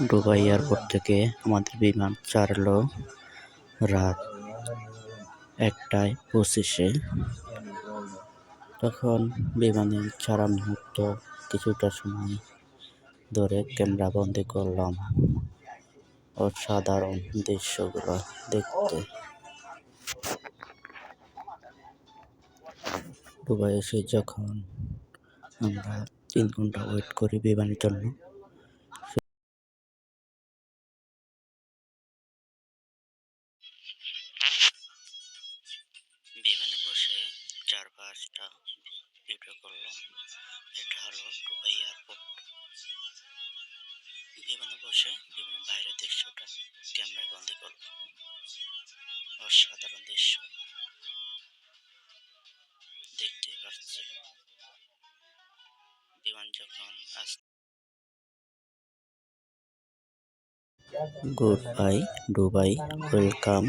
Dubai airport থেকে আমাদের বিমান ছাড়লো রাত 1:25-এ। তখন বিমানে ছাড়া মুহূর্ত কিছুটা সময় ধরে ক্যামেরা বন্দি করলাম অসাধারণ দৃশ্যগুলো দেখতে। দুবাই এসে যখন আমরা 3 ঘন্টা ওয়েট করি বিমানের জন্য, বিমানে বসে 4-5টা ভিডিও করলাম। এটা হলো দুবাই এয়ারপোর্ট। বিমানে বসে বিমানের বাইরের দৃশ্যটা ক্যামেরায় বন্দি করলাম। অসাধারণ দৃশ্য দেখতে পাচ্ছি। বিমান যখন গুড বাই দুবাই, ওয়েলকাম।